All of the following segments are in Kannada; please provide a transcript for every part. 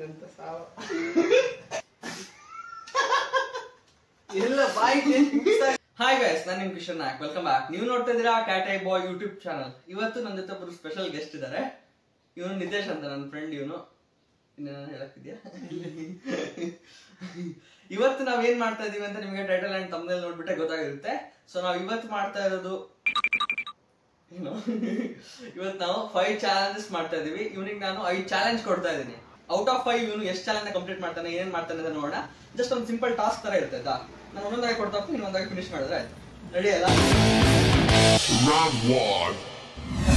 ಎಂತ ಸಾವ ಎಲ್ಲ ಬಾಯಿಗೆ. ಹಾಯ್ ಗೈಸ್, ನಾನು ನಿಮ್ ಕಿಶನ್ ನಾಯಕ್. Welcome back. ನೀವು ನೋಡ್ತಾ ಇದೀರಾ cat eye boy YouTube channel. ಇವತ್ತು ನನ್ನ ಜೊತೆ ಒಬ್ಬರು ಸ್ಪೆಷಲ್ ಗೆಸ್ಟ್ ಇದ್ದಾರೆ. ಇವನು ನಿತೇಶ್ ಅಂತ, ನನ್ನ ಫ್ರೆಂಡ್. ಇವನು ಇನ್ನೇನು ಹೇಳಕ್ತಿದ್ಯಾ? ಇವತ್ತು ನಾವ್ ಏನ್ ಮಾಡ್ತಾ ಇದೀವಿ ಅಂತ ನಿಮಗೆ ಟೈಟಲ್ ಅಂಡ್ ತಮ್ನೇಲ್ ನೋಡ್ಬಿಟ್ಟೆ ಗೊತ್ತಾಗಿರುತ್ತೆ. ಸೊ ನಾವ್ ಇವತ್ತು ಮಾಡ್ತಾ ಇರೋದು ಏನು, ಇವತ್ತು ನಾವು 5 ಚಾಲೆಂಜಸ್ ಮಾಡ್ತಾ ಇದೀವಿ. ಇವನಿಗೆ ನಾನು 5 ಚಾಲೆಂಜ್ ಕೊಡ್ತಾ ಇದೀನಿ. ಔಟ್ ಆಫ್ 5 ಇವನು ಎಷ್ಟು ಚಾಲೆಂಜ್ ಕಂಪ್ಲೀಟ್ ಮಾಡ್ತಾನೆ, ಏನ್ ಮಾಡ್ತಾನೆ ಅಂತ ನೋಡೋಣ. ಜಸ್ಟ್ ಒಂದು ಸಿಂಪಲ್ ಟಾಸ್ಕ್ ತರ ಇರುತ್ತೆ. ನಾನು ಒಂದೊಂದಾಗಿ ಕೊಡ್ತಾ ಹೋಗ್ತೀನಿ, ಇನ್ನೊಂದಾಗಿ ಫಿನಿಶ್ ಮಾಡಿದ್ರೆ ಆಯ್ತು. ರೆಡಿ ಅಲ್ಲ?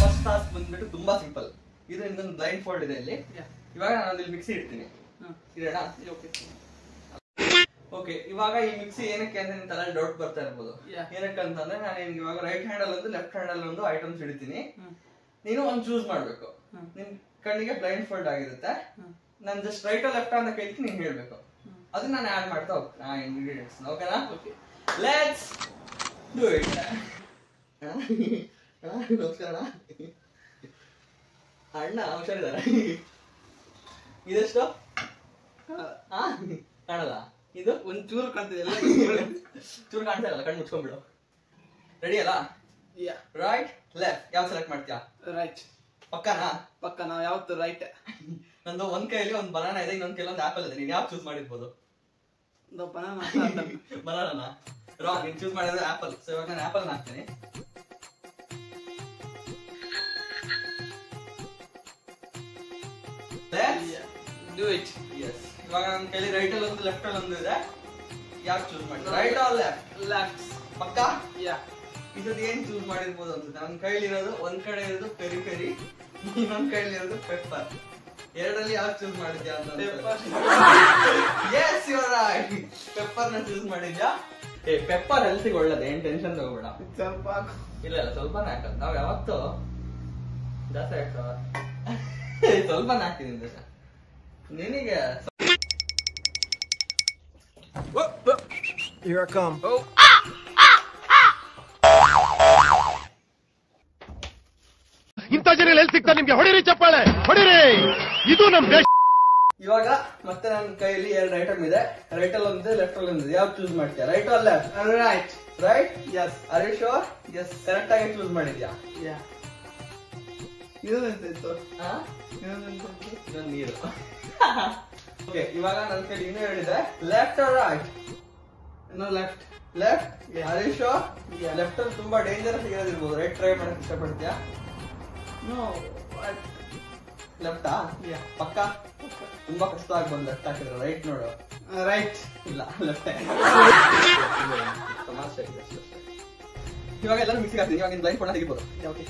ಫಸ್ಟ್ ಟಾಸ್ಕ್ ಬಂದ್ಬಿಟ್ಟು ತುಂಬಾ ಸಿಂಪಲ್. ಇದು ಇನ್ನೊಂದು ಬ್ಲೈಂಡ್ ಫೋಲ್ಡ್ ಇದೆ ಇಲ್ಲಿ. ಇವಾಗ ನಾನು ಇಲ್ಲಿ ಮಿಕ್ಸಿ ಇಡ್ತೀನಿ. ಇರೋಣ? ಓಕೆ, ಇವಾಗ ಈ ಮಿಕ್ಸಿ ಏನಕ್ಕೆ ಅಂತ ನಿನ್ ತಲೆ ಡೌಟ್ ಬರ್ತಾ ಇರ್ಬೋದು. ಏನಕ್ಕೆ ಅಂತಂದ್ರೆ ನಾನು ಇವಾಗ ರೈಟ್ ಹ್ಯಾಂಡ್ ಅಲ್ಲಿ ಒಂದು ಲೆಫ್ಟ್ ಹ್ಯಾಂಡ್ ಅಲ್ಲಿ ಒಂದು ಐಟಮ್ಸ್ ಹಿಡಿತೀನಿ. ನೀನು ಒಂದು ಚೂಸ್ ಮಾಡ್ಬೇಕು. ನಿನ್ ಕಣ್ಣಿಗೆ ಬ್ಲೈಂಡ್ ಫೋಲ್ಡ್ ಆಗಿರುತ್ತೆ. ನಾನು ಜಸ್ಟ್ ರೈಟ್ ಲೆಫ್ಟ್ ಅಂತ ಕೇಳ್ತೀನಿ, ನೀನ್ ಹೇಳ್ಬೇಕು. ಅದನ್ನ ನಾನು ಆಡ್ ಮಾಡ್ತಾ ಹೋಗ್ತೀನಿ ಇಂಗ್ರೀಡಿಯೆಂಟ್ಸ್. ಓಕೆನಾ? Let's do it. ನಮಸ್ಕಾರ ಅಣ್ಣ, ಹುಷಾರಿದ್ದಾರೆ? ಇದೆಷ್ಟು ಕಾಣಲ್ಲ? ಇದು ಒಂದ್ ಚೂರು ಕಾಣ್ತಿದೆ. ಚೂರು ಕಾಣ್ತಾ ಇಲ್ಲ, ಕಣ್ಣು ಮುಚ್ಕೊಂಡ್ಬಿಡು. ರೆಡಿ ಅಲ್ಲ? ರೈಟ್ ಲೆಫ್ಟ್ ಯಾವ ಸೆಲೆಕ್ಟ್ ಮಾಡ್ತೀಯಾ? ರೈಟ್. ಪಕ್ಕನಾ? ಪಕ್ಕ. ನಾವು ಯಾವತ್ತು ರೈಟ್. ನಂದು ಒಂದ್ ಕೈಯಲ್ಲಿ ಒಂದು ಬನಾನಾ ಇದೆ, ಇನ್ನೊಂದ್ ಕೈಯಲ್ಲಿ ಒಂದು ಆಪಲ್ ಇದೆ. ನೀನ್ ಯಾವ ಚೂಸ್ ಮಾಡಿರ್ಬೋದು? Banana wrong. ನೀನ್ ಚೂಸ್ ಮಾಡಿದ್ರೆ ಆಪಲ್. ಸೊ ಇವಾಗ ನಾನು ಆಪಲ್ ಹಾಕ್ತೀನಿ. Do it. Yes. ಇವಾಗ ನನ್ನ ಕೈಲಿ ರೈಟ್ ಅಲ್ಲಿ ಒಂದು ಲೆಫ್ಟ್ ಅಲ್ಲಿ ಒಂದು ಇದೆ. ಯಾಕೆ ಚೂಸ್ ಮಾಡಿ? Right or left? ಲೆಫ್ಟ್. ಪಕ್ಕ? ಯಾ. ಇದನ್ನ ಏನ್ ಚೂಸ್ ಮಾಡಿರ್ಬೋದು ಅಂತ. ನನ್ನ ಕೈಲಿ ಇರೋದು ಒಂದ್ ಕಡೆ ಇರೋದು ಪೆರಿ ಪೆರಿ, ಇನ್ನೊಂದ್ ಕೈಲಿ ಇರೋದು ಪೆಪ್ಪರ್. ಎರಡರಲ್ಲಿ ಯಾವ್ದು ಚೂಸ್ ಮಾಡಿದ್ಯಾ ಅಂತ? Yes, you are right. Pepper ನ ಚೂಸ್ ಮಾಡಿದ್ಯಾ? ಪೆಪ್ಪರ್ ಹೆಲ್ತಿಗೆ ಒಳ್ಳೇದು, ಏನ್ ಟೆನ್ಷನ್ ತಗೋಬೇಡ. ಸ್ವಲ್ಪ ಇಲ್ಲ ಇಲ್ಲ, ಸ್ವಲ್ಪನೇ ಹಾಕಲ್ಲ. ನಾವ್ ಯಾವತ್ತು ಜಾಸ್ತಿ ಹಾಕ್ತಾವ? ಸ್ವಲ್ಪನೇ ಹಾಕ್ತೀನಿ ದಶ ನಿನಗೆ. Here I come. Oh. ಇಂತ ಜನ ಎಲ್ಲಿ ಸಿಗ್ತಾರೆ ನಿಮ್ಗೆ? ಹೊಡಿರಿ ಚಪ್ಪಾಳೆ, ಹೊಡಿರಿ. ಇದು ನಮ್ ದೇಶ. ಇವಾಗ ಮತ್ತೆ ನನ್ನ ಕೈಯಲ್ಲಿ 2 ಐಟಮ್ ಇದೆ. ರೈಟ್ ಅಲ್ಲಿ ಒಂದಿದೆ, ಲೆಫ್ಟ್ ಅಲ್ಲಿ ಒಂದಿದೆ. ಯಾವ್ದು ಚೂಸ್ ಮಾಡ್ತೀಯಾ? Right or left? Right. Right? Yes. Are you sure? Yes. Correct ಆಗಿ ಚೂಸ್ ಮಾಡಿದ್ಯಾ? ಯಾ. ಇದೊಂದು ನೀರು. ಓಕೆ, ಇವಾಗ ನನ್ನ ಕೈಲಿ ಇನ್ನೂ ಹೇಳಿದೆ. Left or right? Left. Left? Are you sure? Left ಅಲ್ಲಿ ತುಂಬಾ ಡೇಂಜರಸ್ ಇರೋದಿರ್ಬೋದು. ರೈಟ್ ಟ್ರೈ ಮಾಡಕ್ ಇಷ್ಟಪಡ್ತೀಯಾ? ಲೆಫ್ಟಾ? ಪಕ್ಕ? ತುಂಬಾ ಕಷ್ಟ ಆಗಿ ಬಂದು ಲೆಫ್ಟ್ ಹಾಕಿದ್ರೆ ರೈಟ್ ನೋಡು. ರೈಟ್ ಇಲ್ಲ, ಲೆಫ್ಟ್. ತಮಾಷೆ ಇದೆ. ಇವಾಗ ಎಲ್ಲರೂ ಮಿಕ್ಸಿಗೆ ಹಾಕ್ತೀನಿ. ಇವಾಗ ಬ್ಲೈಂಡ್ ಫೋಲ್ಡ್ ತೆಗಿಬೋದು. ಓಕೆ,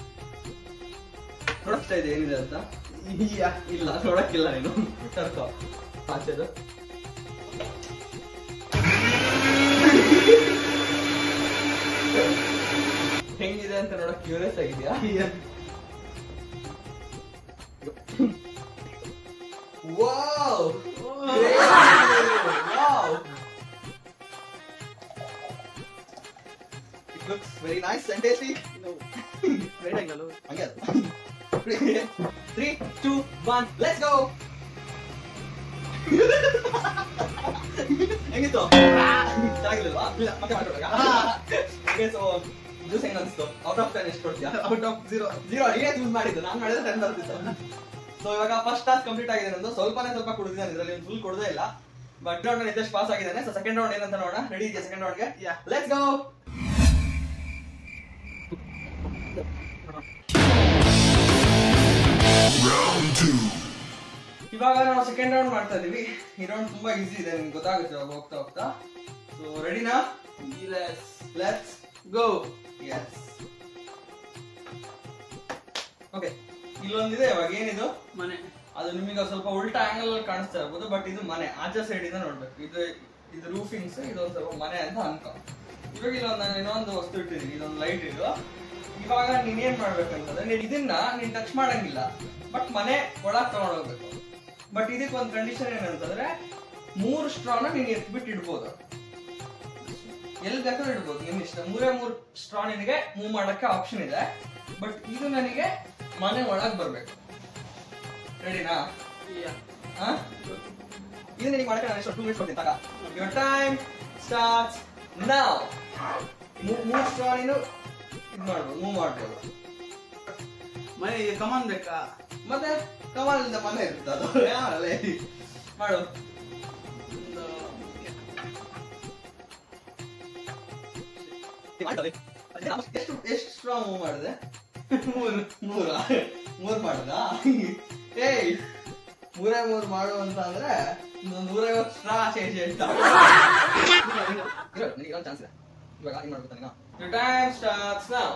ನೋಡಕ್ತಾ ಇದೆ ಏನಿದೆ ಅಂತ? ಇಲ್ಲ, ನೋಡಕ್ಕಿಲ್ಲ. ನೀನು ತರ್ಕೋ ಆಚೆದು. ಹೆಂಗಿದೆ ಅಂತ ನೋಡಕ್ ಕ್ಯೂರಿಯಸ್ ಆಗಿದ್ಯಾ? Wow! Wow! It looks very nice and tasty. No. Right angle. Again. 3, 2, 1, let's go! ಹೆಂಗಿತ್ತು? ಚೆನ್ನಾಗಿಲ್ವಾ? ಇಲ್ಲ, ಮತ್ತೆ ಮಾಡೋಣ. ಓಕೆ, ಸೊ ಜ್ಯೂಸ್ ಹೆಂಗ್ ಅನ್ಸ್ತು? ಔಟ್ ಆಫ್ 10 ಎಷ್ಟು ಕೊಡ್ತೀಯಾ? Out of 0. ನೀನೇ ಚೂಸ್ ಮಾಡಿದ್ದು, ನಾನು ಮಾಡಿದ್ರೆ 10 ಬರ್ತಿತ್ತು. ಸೊ ಇವಾಗ ಫಸ್ಟ್ ಟಾಸ್ಕ್ ಕಂಪ್ಲೀಟ್ ಆಗಿದೆ ನಂದು. ಸ್ವಲ್ಪ ಕುಡಿದಿದ್ದಾನೆ, ಇದರಲ್ಲಿ ಫುಲ್ ಕೊಡದೇ ಇಲ್ಲ. ಬಟ್ ರೌಂಡ್ ನಿತೇಶ್ ಪಾಸ್ ಆಗಿದ್ದಾನೆ. ಸೊ ಸೆಕೆಂಡ್ ರೌಂಡ್ ಏನಂತ ನೋಡೋಣ. ರೆಡಿ ಇದೆಯಾ ಸೆಕೆಂಡ್ ರೌಂಡ್ಗೆ? Let's go. ಇವಾಗ ನಾವು ಸೆಕೆಂಡ್ ರೌಂಡ್ ಮಾಡ್ತಾ ಇದೀವಿ. ಈ ರೌಂಡ್ ತುಂಬಾ ಈಸಿ ಇದೆ, ನಿಮ್ಗೆ ಗೊತ್ತಾಗುತ್ತೆ ಇವಾಗ ಹೋಗ್ತಾ ಹೋಗ್ತಾ. ಸೊ ರೆಡಿನಾ? Let's go. ಎಸ್. ಓಕೆ, ಇಲ್ಲೊಂದಿದೆ. ಇವಾಗ ಏನಿದು? ಮನೆ. ಅದು ನಿಮಗೆ ಸ್ವಲ್ಪ ಉಲ್ಟಾ ಆಂಗಲ್ ಕಾಣಿಸ್ತಾ ಇರ್ಬೋದು, ಬಟ್ ಇದು ಮನೆ. ಆಚೆ ಸೈಡ್ ಇಂದ ನೋಡ್ಬೇಕು. ಇದು ರೂಫಿಂಗ್ಸ್, ಇದೊಂದು ಸ್ವಲ್ಪ ಮನೆ ಅಂತ ಅನ್ಕೋ. ಇವಾಗ ಇಲ್ಲೊಂದು ನಾನು ಇನ್ನೊಂದು ವಸ್ತು ಇಟ್ಟಿದ್ದೀನಿ, ಇದೊಂದು ಲೈಟ್ ಇದು. ಇವಾಗ ನೀನ್ ಏನ್ ಮಾಡ್ಬೇಕಂತಂದ್ರೆ, ನೀನ್ ಇದನ್ನ ನೀನ್ ಟಚ್ ಮಾಡಂಗಿಲ್ಲ, ಬಟ್ ಮನೆ ಒಳಗ್ ತಗೊಂಡ್ ಹೋಗ್ಬೇಕು. ಬಟ್ ಇದಕ್ಕೆ ಒಂದು ಕಂಡೀಷನ್ ಏನಂತಂದ್ರೆ, 3 ಸ್ಟ್ರಾನ ನೀನ್ ಎತ್ಬಿಟ್ಟು ಇಡ್ಬೋದು. ಎಲ್ಲಿ ಬೇಕಾದ್ರೂ ಇಡ್ಬೋದು, ನಿನ್ ಇಷ್ಟ. 3 ಸ್ಟ್ರಾ ನಿನಗೆ ಮೂವ್ ಮಾಡಕ್ಕೆ ಆಪ್ಷನ್ ಇದೆ. ಬಟ್ ಇದು ನನಗೆ ಮನೆ ಒಳಗ್ ಬರ್ಬೇಕು. ರೆಡಿನಾ? ಇದನ್ನ ನಿಂಗೆ ಮಾಡಕ್ಕೆ ನಾನು ಎಷ್ಟು 2 ಮಿನಿಟ್ಸ್ ಕೊಡ್ತೀನಿ ತಗ. Your time starts now. Move straw ನೀನು ಇದು ಮಾಡ್ಬೋದು, ಮೂವ್ ಮಾಡ್ಬೋದು. ಮನೆಗೆ ಕಮಾನ್ ಬೇಕಾ? ಮತ್ತೆ ಕಮಾಲಿಂದ ಮನೆ ಇರುತ್ತೆ ಅದು ಯಾರಲ್ಲೇ ಮಾಡು. ಎಷ್ಟು ಸ್ಟ್ರಾಂಗ್ ಮೂವ್ ಮಾಡಿದೆ? ಮೂರ್ ಮಾಡ್ದ? ಏಯ್ 3 ಮಾಡು ಅಂತ ಅಂದ್ರೆ 150 ಸ್ಟ್ರಾ ಆಚೆ ನಿನಗೆ ಚಾನ್ಸ್ ಇದೆ. ಇವಾಗ ಹಿಂಗ್ ಮಾಡ್ಬೇಕು ನೀನು. Your time starts now.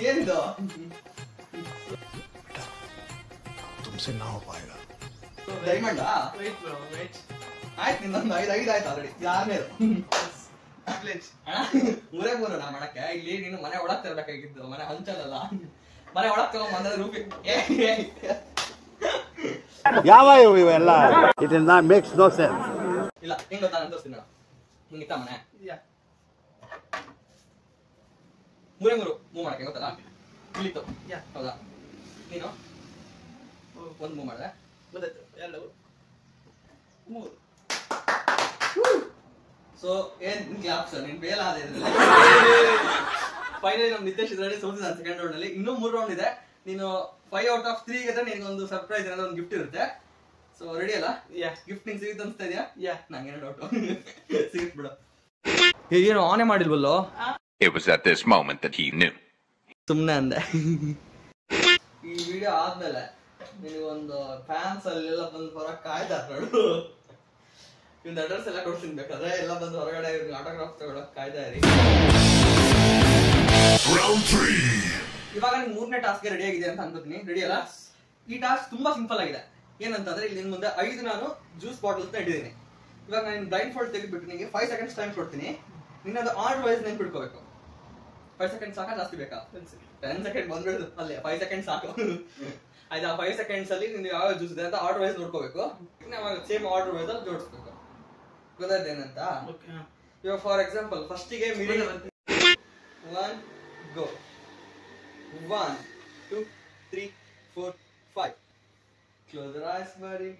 ಏನಿದು? ಡೈಮಂಡಾ? ಆಯ್ತು ನಿನ್ನೊಂದು 5 ಆಯ್ತು ಆಲ್ರೆಡಿ. ಯಾರನೇದು? ಅಣ್ಣ 3 ನಾ ಮಾಡಕ್ಕೆ ಇಲ್ಲಿ ನೀನು ಮನೆ ಒಳಗ್ ತರಬೇಕಾಗಿದ್ದು, ಮನೆ ಹಂಚಲ್ಲ, ಮನೆ ಒಳಗ್ ತಗೊಂಡ್ ರೂಪಿ. ಯಾವ ಇವೆಲ್ಲ? It is not makes no sense. ಇಲ್ಲ ಹಿಂಗ್ ಗೊತ್ತಾ ನಾನು ತೋರಿಸ್ತೀನಿ ನೋಡು. ಹಿಂಗಿತ್ತ ಮನೆ 3 ಮೂವ್ ಮಾಡಕ್ಕೆ ಗೊತ್ತಲ್ಲ, ಇಲ್ಲಿತ್ತು ಹೌದಾ? ನೀನು ಒಂದು ಮೂವ್ ಮಾಡಿದೆ, ಗೊತ್ತಾಯ್ತು. 2 3. ಸೊ ಏನ್ ಕ್ಲಾಪ್ಸ್ ನೀನ್ ಬೇಲ ಆದ ಇದ್ರಲ್ಲಿ. ಫೈನಲಿ ನಮ್ ನಿತೇಶ್ ಇದರಲ್ಲಿ ಸೋತಿದ್ದಾನೆ ಸೆಕೆಂಡ್ ರೌಂಡ್ ಅಲ್ಲಿ. ಇನ್ನೂ 3 ರೌಂಡ್ ಇದೆ. ನೀನು 5 ಔಟ್ ಆಫ್ 3 ಗೆದ್ರೆ ನಿನಗೆ ಒಂದು ಸರ್ಪ್ರೈಸ್ ಏನಾದ್ರು ಒಂದು ಗಿಫ್ಟ್ ಇರುತ್ತೆ. ಸೊ ರೆಡಿ ಅಲ್ಲ? ಗಿಫ್ಟ್ ನಿಂಗೆ ಸಿಗುತ್ತೆ ಅನ್ಸ್ತಾ ಇದೆಯಾ? ನಂಗೇನೋ ಡೌಟ್. ಸಿಗುತ್ತೆ ಬಿಡು. ಏನು ಆನೇ ಮಾಡಿಲ್ವಲ್ಲೋ? It was at this moment that he knew. ಸುಮ್ನೆ ಅಂದೆ. ಈ ವಿಡಿಯೋ ಆದ್ಮೇಲೆ ನಿನಗೊಂದು ಫ್ಯಾನ್ಸ್ ಅಲ್ಲೆಲ್ಲ ಬಂದು ಹೊರಗೆ ಕಾಯ್ದಾರ ನೋಡು. ಇವ್ನ ಅಡ್ರೆಸ್ ಎಲ್ಲ ಕೊಡ್ತೀನಿ, ಬೇಕಾದ್ರೆ ಎಲ್ಲ ಬಂದು ಹೊರಗಡೆ ಆಟೋಗ್ರಾಫ್ ತಗೊಳಕ್ ಕಾಯ್ದಾ ಇರಿ. ಇವಾಗ ನಿನ್ 3ನೇ ಟಾಸ್ಕ್ ರೆಡಿ ಆಗಿದೆ ಅಂತ ಅನ್ಕೋತೀನಿ. ರೆಡಿ ಅಲ್ಲ? ಈ ಟಾಸ್ಕ್ ತುಂಬಾ ಸಿಂಪಲ್ ಆಗಿದೆ. ಏನಂತಂದ್ರೆ ಇಲ್ಲಿ ನಿನ್ ಮುಂದೆ 5 ನಾನು ಜ್ಯೂಸ್ ಬಾಟಲ್ಸ್ ಇಟ್ಟಿದ್ದೀನಿ. ಇವಾಗ ನಾನು ಬ್ಲೈಂಡ್ ಫೋಲ್ಡ್ ತೆಗೆದ್ಬಿಟ್ಟು ನಿಮಗೆ 5 ಸೆಕೆಂಡ್ಸ್ ಟೈಮ್ ಕೊಡ್ತೀನಿ. ನಿನ್ನದು ಆರ್ಡರ್ ವೈಸ್ ನೆನ್ಪಿಟ್ಕೋಬೇಕು. 5 ಸೆಕೆಂಡ್ ಸಾಕಾ ಜಾಸ್ತಿ ಬೇಕಾ? 10 ಸೆಕೆಂಡ್ ಬಂದ್ಬಿಡುದು ಅಲ್ಲೇ. 5 ಸೆಕೆಂಡ್ ಸಾಕು ಆಯ್ತಾ? 5 ಸೆಕೆಂಡ್ಸ್ ಅಲ್ಲಿ ನೀವು ಯಾವ ಜ್ಯೂಸ್ ಇದೆ ಅಂತ ಆರ್ಡರ್ ವೈಸ್ ನೋಡ್ಕೋಬೇಕು. ಸೇಮ್ ಆರ್ಡರ್ ವೈಸ್ ಅಲ್ಲಿ ಜೋಡಿಸ್ಬೇಕು. ಗೊತ್ತಾಯ್ತು ಏನಂತ? ಇವಾಗ ಫಾರ್ ಎಕ್ಸಾಂಪಲ್ ಫಸ್ಟಿಗೆ ಮಿರಿ 1 ಗೋ 1 2 3 4 5. Close your eyes, buddy.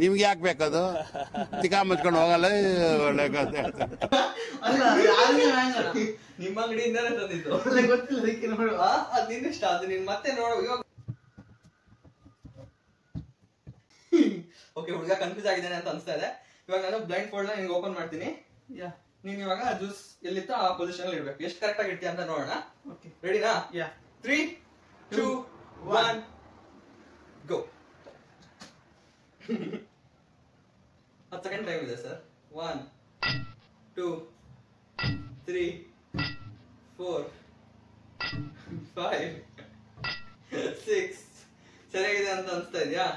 ನಿಮ್ಗೆ ಯಾಕೆ ಬೇಕದು? ತಿಕಾ ಮುಚ್ಕೊಂಡು ಹೋಗಲ್ಲ. ಒಳ್ಳೆ ಕಥೆ. ಅಲ್ಲ ನಿಮ್ಮ ಅಂಗಡಿಯಿಂದಾನೆ ತಂದಿದ್ದು. ಗೊತ್ತಿಲ್ಲ ಅದಕ್ಕೆ ನೋಡು. ಅದು ನಿನ್ನಿಷ್ಟ, ಅದು ನೀನ್ ಮತ್ತೆ ನೋಡು. ಇವಾಗ ಓಕೆ, ಹುಡುಗ ಕನ್ಫ್ಯೂಸ್ ಆಗಿದ್ದಾನೆ ಅಂತ ಅನ್ಸ್ತಾ ಇದೆ. ಇವಾಗ ನಾನು ಬ್ಲೈಂಡ್ ಫೋಲ್ಡ್ ನಿನ್ಗೆ ಓಪನ್ ಮಾಡ್ತೀನಿ. ನೀನ್ ಇವಾಗ ಜ್ಯೂಸ್ ಎಲ್ಲಿತ್ತು ಆ ಪೊಸಿಷನ್ ಅಲ್ಲಿ ಇರ್ಬೇಕು. ಎಷ್ಟು ಕರೆಕ್ಟ್ ಆಗಿ ಇರ್ತೀಯ ಅಂತ ನೋಡೋಣ. ರೆಡಿನಾ? 3 2 1 ಗೋ. 10 ಸೆಕೆಂಡ್ ಟೈಮ್ ಇದೆ ಸರ್. 1 2 3 4 5 6. ಸರಿಯಾಗಿದೆ ಅಂತ ಅನ್ಸ್ತಾ ಇದೆಯಾ?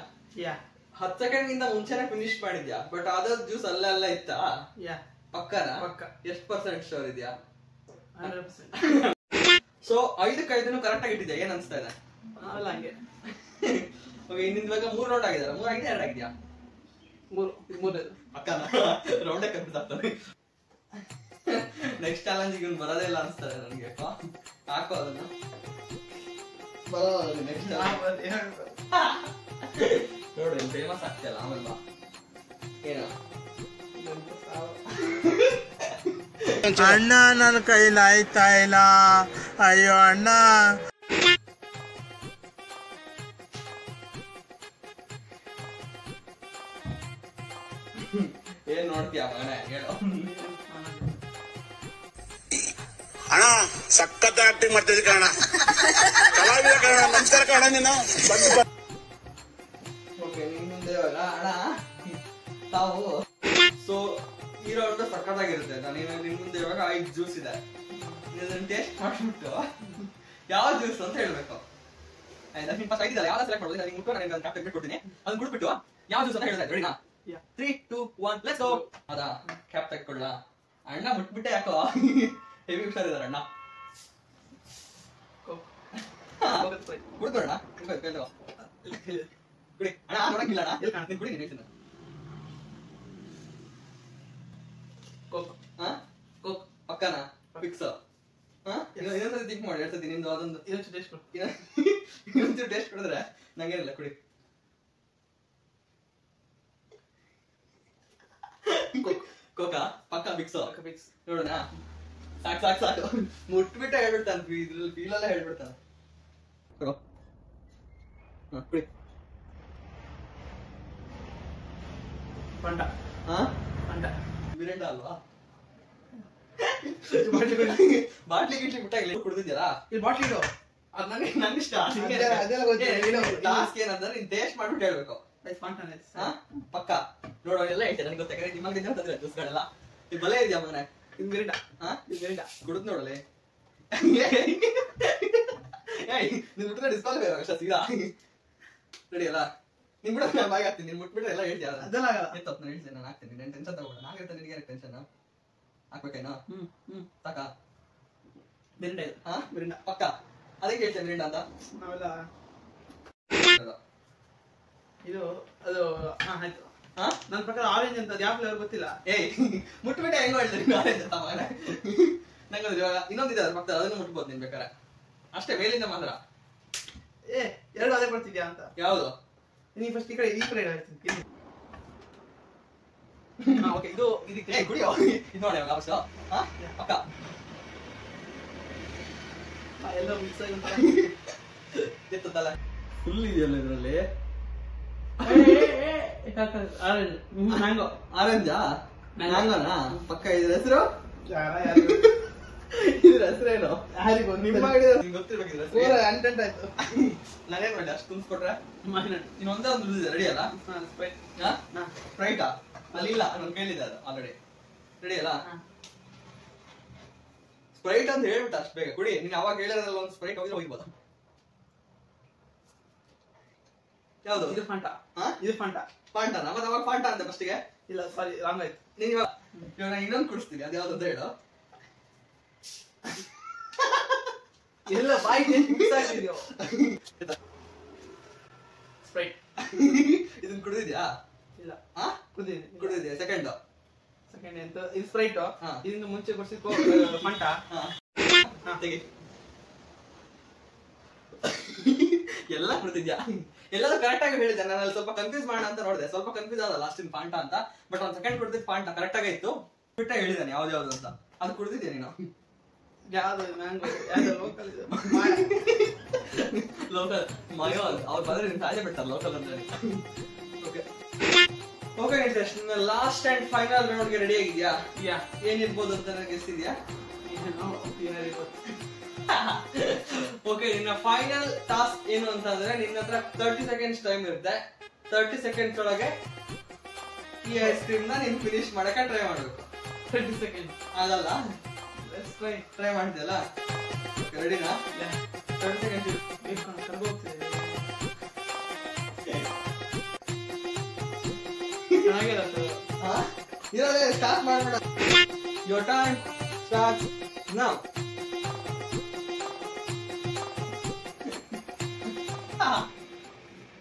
10 ಸೆಕೆಂಡ್ ಗಿಂತ ಮುಂಚೆನೆ ಫಿನಿಶ್ ಮಾಡಿದ್ಯಾ, ಬಟ್ ಅದ ಜ್ಯೂಸ್ ಅಲ್ಲ ಇತ್ತಾ? ಪಕ್ಕನಾ? ಎಷ್ಟು % ಶೋರ್ ಇದೆಯಾ? 100%. ಸೊ 5ಕ್ಕೆ 5 ಕರೆಕ್ಟ್ ಆಗಿ ಇಟ್ಟಿದ್ಯಾ? ಏನ್ ಅನ್ಸ್ತಾ ಇದೆ? ಅಲ್ಲ ಹಂಗೆ. ಓಕೆ, ಇನ್ನಿಂದ ಇವಾಗ 3 ರೌಂಡ್ ಆಗಿದಾರ. 3 ಆಗಿದೆ, 2 ಆಗಿದ್ಯಾ? 3 ಪಕ್ಕನಾ? ರೌಂಡೇ ಕನ್ಫ್ಯೂಸ್ ಆಗ್ತದೆ. ನೆಕ್ಸ್ಟ್ ಚಾಲೆಂಜ್ ಇವ್ನು ಬರೋದೇ ಇಲ್ಲ ಅನ್ಸ್ತಾರೆ ನನಗೆ. ಹಾಕೋ ಅದನ್ನ. ಬರೋದು ನೆಕ್ಸ್ಟ್ ನೋಡು, ಫೇಮಸ್ ಆಗ್ತಿಲ್ಲ ಆಮೇಲೆ ಬಾ. ಏನೋ ಅಣ್ಣ ನನ್ನ ಕೈಲಿ ಆಯ್ತಾ ಇಲ್ಲ. ಅಯ್ಯೋ ಅಣ್ಣ. ಏನ್ ನೋಡ್ತೀಯ ಮಗನೇ ಹೇಳು. ಅಣ್ಣ ಸಖತ್ ಆಕ್ಟಿಂಗ್ ಮಾಡ್ತಿದ್ದೆ ಕಣ. ಕಲಾವಿದ ಕಣ. ನಮಸ್ಕಾರ ಕಣ ನೀನು. ಓಕೆ, ನಿಮ್ ಮುಂದೆ ಇವಾಗ ಅಣ್ಣ ತಾವು ಸೊ ಈ ರೌಂಡ್ ಸಕ್ಕತ್ತಾಗಿರುತ್ತೆ. ನಾನು ನಿಮ್ ಮುಂದೆ ಇವಾಗ 5 ಜ್ಯೂಸ್ ಇದೆ. ಇದನ್ನ ಟೇಸ್ಟ್ ಮಾಡ್ಬಿಟ್ಟು ಯಾವ ಜ್ಯೂಸ್ ಅಂತ ಹೇಳ್ಬೇಕು. ಆಯ್ತಾ? ನಿಮ್ ಫಸ್ಟ್ 5 ಇದಲ್ಲ, ಯಾವ್ದು ಸೆಲೆಕ್ಟ್ ಮಾಡೋದು? ನಾನು ಮುಟ್ಟು ನಾನು ಕ್ಯಾಪ್ ತೆಗೆದು ಕೊಡ್ತೀನಿ. ಅದನ್ನ ಕುಡ್ಬಿಟ್ಟು ಯಾವ ಜ್ಯೂಸ್ ಅಂತ ಹೇಳ್ತಾ ರೆಡಿನಾ? 3 2 1 ಲೆಟ್ಸ್ ಗೋ. ಅದಾ ಕ್ಯಾಪ್ ತೆಗೆದುಕೊಳ್ಳ. ಅಣ್ಣ ಮುಟ್ಬಿಟ್ಟೆ ಯಾಕೋ ಹೆವಿ ಹುಷಾರಿದ್ದಾರೆ ಅಣ್ಣ. ಕುಡ್ಕೊಳ್ಳೋಣ. ಕುಡಿ ಅಣ್ಣ, ನೋಡಂಗಿಲ್ಲ ಅಣ್ಣ. ನೀನ್ ಕುಡಿ, ನೀನ್ ಹೇಳ್ತೀನಿ. ಕೋಕ್ ಹಾ ಕೋಕ್ ಪಕ್ಕನಾ ಫಿಕ್ಸ್ ಹಾ ಇನ್ನೊಂದ್ಸತಿ ಥಿಂಕ್ ಮಾಡಿ ಹೇಳ್ತೀನಿ ನಿಂದು ಅದೊಂದು ಇದೊಂದು ಟೇಸ್ಟ್ ಕೊಡು. ಇನ್ನೊಂದು ಟೇಸ್ಟ್ ಕೊಡಿದ್ರೆ ನಂಗೇನಿಲ್ಲ ಕುಡಿ ಕೋಕಾ ಪಕ್ಕ ಫಿಕ್ಸ್ ಫಿಕ್ಸ್ ನೋಡೋಣ ಸಾಕು ಸಾಕು ಸಾಕು ಮುಟ್ಬಿಟ್ಟ ಹೇಳ್ಬಿಡ್ತಾನೆ ಇದ್ರಲ್ಲಿ ಫೀಲೆಲ್ಲ ಹೇಳ್ಬಿಡ್ತಾನೆ ಕುಡಿ ಪಂಟ ಹಾ ಪಂಟ ಮಿರಿಂಡ ಅಲ್ವಾ ಬಾಟ್ಲಿ ಗಿಟ್ಲಿ ಬಿಟ್ಟಾಗಿಲ್ಲ ಕುಡ್ದಿದ್ಯಲ್ಲ ಇಲ್ಲಿ ಬಾಟ್ಲಿ ಇಡು. ಅದ್ ನಂಗೆ ಇಷ್ಟ ಅದೆಲ್ಲ ಗೊತ್ತಿಲ್ಲ. ಟಾಸ್ಕ್ ಏನಂದ್ರೆ ನೀನ್ ಟೇಸ್ಟ್ ಮಾಡ್ಬಿಟ್ಟು ಹೇಳ್ಬೇಕು ಪಂಟನೇ ಹಾ ಪಕ್ಕ ನೋಡೋ ಎಲ್ಲ ಹೇಳ್ತೇನೆ ನನಗೆ ಗೊತ್ತಾಗ ನಿಮಗೆ ತಂದ್ರೆ ಜ್ಯೂಸ್ಗಳೆಲ್ಲ ಈ ಬಲೆ ಇದೆಯಾ ಮಗನೆ ಇದು ಮಿರಿಂಡ. ಹಾ ಇದು ಮಿರಿಂಡ. ಕುಡಿದ್ ನೋಡಲೆ ಏಯ್ ನೀನ್ ಮುಟ್ಟಿದ್ರೆ ಡಿಸ್ಕ್ವಾಲಿಫೈ ಅಷ್ಟ ಸೀದಾ ರೆಡಿ ಅಲ್ಲ ನಿನ್ ಬಿಡ ನಾನು ಬಾಯಿ ಹಾಕ್ತೀನಿ ನೀನ್ ಮುಟ್ಬಿಟ್ರೆ ಎಲ್ಲ ಹೇಳ್ತೀಯ ಅದೆಲ್ಲ ಆಗಲ್ಲ. ಎತ್ತಪ್ಪ ನಾನು ಹೇಳ್ತೀನಿ ನಾನು ಹಾಕ್ತೀನಿ ನೀನು ಟೆನ್ಷನ್ ತಗೋಬೇಡ ನಾನು ಹೇಳ್ತೇನೆ ನಿನಗೆ ಟೆನ್ಷನ್ ಹಾಕ್ಬೇಕೇನೋ ಸಾಕಾ ಮಿರಿಂಡ ಇದು. ಹಾ ಮಿರಿಂಡ. ಪಕ್ಕ ಅದಕ್ಕೆ ಹೇಳ್ತೇನೆ ಮಿರಿಂಡ ಅಂತ ನಾವೆಲ್ಲ ಇದು ಅದು ಆಯ್ತು. ಹಾ ನನ್ನ ಪ್ರಕಾರ ಆರೆಂಜ್ ಅಂತ ಯಾವ ಫ್ಲೇವರ್ ಗೊತ್ತಿಲ್ಲ. ಏಯ್ ಮುಟ್ಬಿಟ್ಟೆ ಹೆಂಗ್ ಹೇಳ್ತೀನಿ ಆರೆಂಜ್ ಅಂತ ಮಗನೇ ನಂಗೆ ಇವಾಗ ಇನ್ನೊಂದಿದೆ ಅದ್ರ ಪಕ್ಕ ಅದನ್ನು ಮುಟ್ಬೋದು ನೀನ್ ಬೇಕಾರೆ ಅಷ್ಟೇ ಮೇಲಿಂದ ಮಾತ್ರ ಏ ಎರಡು ಅದೇ ಬರ್ತಿದ್ಯಾ ಅಂತ. ಯಾವುದು ನೀ ಫಸ್ಟ್ ಈ ಕಡೆ ಹೇಳ್ತೀನಿ. ಓಕೆ ಇದು ಇದಕ್ಕೆ ಏ ಕುಡಿಯೋ ಇದು ನೋಡಿ ಅವಕಾಶ ಹಾ ಪಕ್ಕ ಎಲ್ಲ ಮಿಕ್ಸ್ ಆಗಿ ಎತ್ತಲ್ಲ ಫುಲ್ ಇದೆಯಲ್ಲ ಇದರಲ್ಲಿ ಆರೆಂಜ್ ಮ್ಯಾಂಗೋ. ಆರೆಂಜಾ ಮ್ಯಾಂಗೋನಾ ಪಕ್ಕ ಇದ್ರ ಹೆಸರು ಇದ್ರ ಹೆಸರೇನು ಯಾರಿಗೂ ನಿಮ್ಮ ನಿಮ್ಗೆ ಗೊತ್ತಿರ್ಬೇಕಿದ್ರೆ ಪೂರ ಅಂಟೆಂಟ್ ಆಯ್ತು. ನಾನೇನ್ ಮಾಡಿ ಅಷ್ಟು ತುಂಬಿಸ್ಕೊಟ್ರೆ ಮಾವಿನಹಣ್ಣು. ಇನ್ನೊಂದೇ ಒಂದು ಉಳಿದಿದೆ ರೆಡಿ ಅಲ್ಲ ಸ್ಪ್ರೈಟ್. ಸ್ಪ್ರೈಟಾ ಅಲ್ಲಿ ಇಲ್ಲ ನನ್ ಕೇಳಿದೆ ಅದು ಆಲ್ರೆಡಿ ರೆಡಿ ಅಲ್ಲ ಸ್ಪ್ರೈಟ್ ಅಂತ ಹೇಳ್ಬಿಟ್ಟ ಅಷ್ಟು ಬೇಗ ಕುಡಿ ನೀನ್ ಅವಾಗ ಹೇಳಿದ್ರಲ್ಲ ಒಂದು ಸ್ಪ್ರೈಟ್ ಹೋಗಿದ್ರೆ ಹೋಗ್ಬೋದು ಯಾವ್ದು ಇದು ಫಾಂಟಾ. ಹಾ ಇದು ಫಾಂಟಾ. ಫಾಂಟಾನ ಮತ್ತೆ ಅವಾಗ ಫಾಂಟಾ ಅಂತ ಫಸ್ಟಿಗೆ ಇಲ್ಲ ಸಾರಿ ರಾಂಗ್ ಆಯ್ತು. ನೀನ್ ಇವಾಗ ನಾನು ಇನ್ನೊಂದು ಕುಡಿಸ್ತೀನಿ ಅದು ಯಾವ್ದು ಅಂತ ಹೇಳು ಎಲ್ಲ ಬಾಯಿ ಮಿಕ್ಸ್ ಆಗಿದೆಯೋ. ಸ್ಪ್ರೈಟ್. ಇದನ್ನ ಕುಡಿದಿದ್ಯಾ ಇಲ್ಲ ಹಾ ಕುದಿದೆ. ಕುಡಿದಿದ್ಯಾ ಸೆಕೆಂಡ್ ಸೆಕೆಂಡ್ ಎಂತ ಇದು ಸ್ಪ್ರೈಟ್. ಹಾ. ಇದನ್ನ ಮುಂಚೆ ಕೊಡ್ಸಿದ್ ಫಾಂಟಾ. ತೆಗಿ ಎಲ್ಲ ಕುಡಿದಿದ್ಯಾ ಎಲ್ಲರೂ ಕರೆಕ್ಟ್ ಆಗಿ ಹೇಳಿದೆ ನಾನು ಅಲ್ಲಿ ಸ್ವಲ್ಪ ಕನ್ಫ್ಯೂಸ್ ಮಾಡೋಣ ಅಂತ ನೋಡಿದೆ ಸ್ವಲ್ಪ ಕನ್ಫ್ಯೂಸ್ ಆದ ಲಾಸ್ಟ್ ಇನ್ ಪಾಂಟ ಅಂತ ಬಟ್ ಒಂದು ಸೆಕೆಂಡ್ ಕುಡಿದಿದ್ದು ಪಾಂಟ ಕರೆಕ್ಟ್ ಆಗಿತ್ತು ಬಿಟ್ಟ ಹೇಳಿದಾನೆ ಯಾವ್ದು ಯಾವ್ದು ಅಂತ ಅದು ಕುಡಿದಿದ್ಯಾ ನೀನು ಯಾವ್ದು ಮ್ಯಾಂಗೋ ಯಾವ್ದು ಲೋಕಲ್ ಇದು ಲೋಕಲ್ ಮಯೋ ಅವ್ರು ಬಂದ್ರೆ ನಿನ್ ತಾಜೆ ಬಿಡ್ತಾರೆ ಲೋಕಲ್ ಅಂತ ಹೇಳಿ ಓಕೆ ಓಕೆ ನಿತೇಶ್ ನಿನ್ನ ಲಾಸ್ಟ್ ಅಂಡ್ ಫೈನಲ್ ರೌಂಡ್ಗೆ ರೆಡಿ ಆಗಿದ್ಯಾ ಯಾ ಏನಿರ್ಬೋದು ಅಂತ ನನಗೆ ಎಷ್ಟಿದ್ಯಾ ಓಕೆ ನಿನ್ನ ಫೈನಲ್ ಟಾಸ್ಕ್ ಏನು ಅಂತಂದ್ರೆ ನಿನ್ನ ಹತ್ರ 30 ಸೆಕೆಂಡ್ಸ್ ಟೈಮ್ ಇರುತ್ತೆ 30 ಸೆಕೆಂಡ್ಸ್ ಒಳಗೆ ಈ ಐಸ್ ಕ್ರೀಮ್ ನ ನೀನು ಫಿನಿಶ್ ಮಾಡಕ್ಕೆ ಟ್ರೈ ಮಾಡಬೇಕು 30 ಸೆಕೆಂಡ್ ಆಗಲ್ಲ ಲೆಟ್ಸ್ ಟ್ರೈ. ಟ್ರೈ ಮಾಡ್ತೀಯಲ್ಲ ರೆಡಿನಾ 30 ಸೆಕೆಂಡ್ಸ್ ಚೆನ್ನಾಗಿರತ್ತೆ. ಹಾ ಇರೋದೇ ಸ್ಟಾರ್ಟ್ ಮಾಡ್ಬೇಡ ಯೋರ್ ಟರ್ನ್ ಸ್ಟಾರ್ಟ್ ನೌ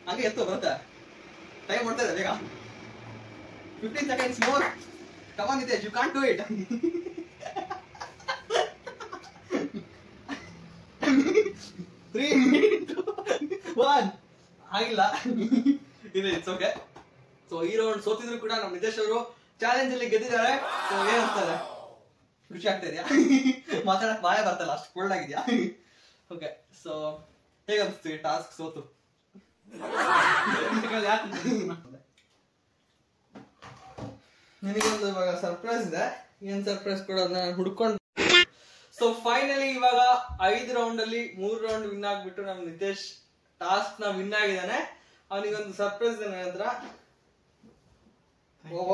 ಹಂಗೆ ಎತ್ತು ಬರುತ್ತೆ ಟೈಮ್ ಮಾಡ್ತಾ ಇದೆ ಬೇಗ 15 seconds more come on Nitesh you can't do it 3 2 1 ಆಗಿಲ್ಲ ಇದು ಇಟ್ಸ್ ಓಕೆ ಸೊ ಈ ರೌಂಡ್ ಸೋತಿದ್ರು ಕೂಡ ನಮ್ಮ ನಿತೇಶ್ ಅವರು ಚಾಲೆಂಜ್ ಅಲ್ಲಿ ಗೆದ್ದಿದ್ದಾರೆ ಸೊ ಏನ್ ಅನ್ಸ್ತದೆ ಖುಷಿ ಆಗ್ತಾ ಇದೆಯಾ ಮಾತಾಡಕ್ ಬಾಯ ಬರ್ತಲ್ಲ ಅಷ್ಟು ಕೋಲ್ಡ್ ಆಗಿದ್ಯಾ ಓಕೆ ಸೊ ಹೇಗೆ ಅನ್ಸ್ತೀವಿ ಟಾಸ್ಕ್ ಸೋತು ನಿನಗೊಂದು ಇವಾಗ ಸರ್ಪ್ರೈಸ್ ಇದೆ ಏನ್ ಸರ್ಪ್ರೈಸ್ ಕೊಡೋದನ್ನ ನಾನು ಹುಡ್ಕೊಂಡು ಸೊ ಫೈನಲಿ ಇವಾಗ 5 ರೌಂಡ್ ಅಲ್ಲಿ 3 ರೌಂಡ್ ವಿನ್ ಆಗ್ಬಿಟ್ಟು ನಮ್ ನಿತೇಶ್ ಟಾಸ್ಕ್ ನ ವಿನ್ ಆಗಿದ್ದಾನೆ ಅವನಿಗೊಂದು ಸರ್ಪ್ರೈಸ್ ಇದೆ ನನ್ನ ಹತ್ರ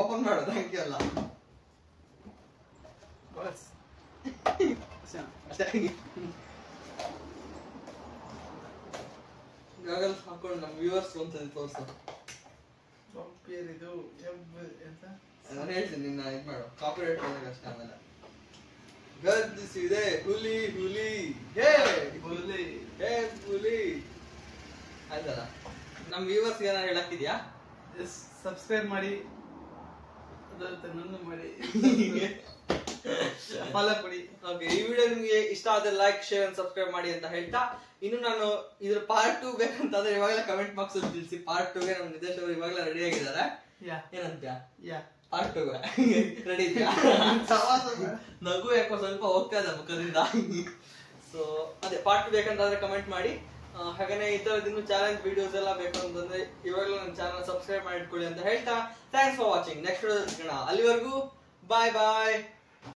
ಓಪನ್ ಮಾಡು ಥ್ಯಾಂಕ್ ಯು ಅಲ್ಲ ಗಾಗಲ್ಸ್ ಹಾಕೊಂಡು ನಮ್ಮ ವ್ಯೂವರ್ಸ್ ಒಂದ್ಸತಿ ತೋರಿಸು ಇದು ಎಂತ ನಾನು ಹೇಳ್ತೀನಿ ನಿನ್ನ ಇದು ಮಾಡು ಕಾಪಿರೈಟ್ ಕಷ್ಟ ಆಮೇಲೆ ಗರ್ಜಿಸಿದೆ ಹುಲಿ ಹುಲಿ ಹೇ ಹುಲಿ ಹೇ ಹುಲಿ ಆಯ್ತಲ್ಲ ನಮ್ಮ ವ್ಯೂವರ್ಸ್ ಏನಾರು ಹೇಳಕ್ಕಿದ್ಯಾ ಸಬ್ಸ್ಕ್ರೈಬ್ ಮಾಡಿ ಬರುತ್ತೆ ನನ್ನ ಮಾಡಿ ಫಲ ಕೊಡಿ. ಓಕೆ, ಈ ವಿಡಿಯೋ ನಿಮ್ಗೆ ಇಷ್ಟ ಆದ್ರೆ ಲೈಕ್, ಶೇರ್ ಅಂಡ್ ಸಬ್ಸ್ಕ್ರೈಬ್ ಮಾಡಿ ಅಂತ ಹೇಳ್ತಾ, ಇನ್ನು ನಾನು ಇದ್ರ ಪಾರ್ಟ್ 2 ಬೇಕಂತಂದ್ರೆ ಇವಾಗಲೇ ಕಮೆಂಟ್ ಬಾಕ್ಸ್ ಅಲ್ಲಿ ತಿಳಿಸಿ. ಪಾರ್ಟ್ 2ಗೆ ನಮ್ಮ ನಿದೇಶ್ ಅವರು ಇವಾಗಲೇ ರೆಡಿ ಆಗಿದ್ದಾರೆ. ಏನಂತ್ಯಾ? ಪಾರ್ಟ್ 2 ರೆಡಿ ಇದೆಯಾ? ನಗು ಯಾಕೋ ಸ್ವಲ್ಪ ಹೋಗ್ತಾ ಇದೆ ಮುಖದಿಂದ. ಸೊ ಅದೇ ಪಾರ್ಟ್ 2 ಬೇಕಂತಾದ್ರೆ ಕಮೆಂಟ್ ಮಾಡಿ. ಹಾಗೇನೆ ಈ ತರದ್ ಇನ್ನು ಚಾಲೆಂಜ್ ವಿಡಿಯೋಸ್ ಎಲ್ಲ ಬೇಕು ಅಂತಂದ್ರೆ ಇವಾಗಲೂ ನನ್ನ ಚಾನಲ್ ಸಬ್ಸ್ಕ್ರೈಬ್ ಮಾಡಿ ಇಟ್ಕೊಳ್ಳಿ ಅಂತ ಹೇಳ್ತಾ, thanks for watching. Next video ಸಿಗೋಣ. ಅಲ್ಲಿವರೆಗೂ ಬಾಯ್ ಬಾಯ್.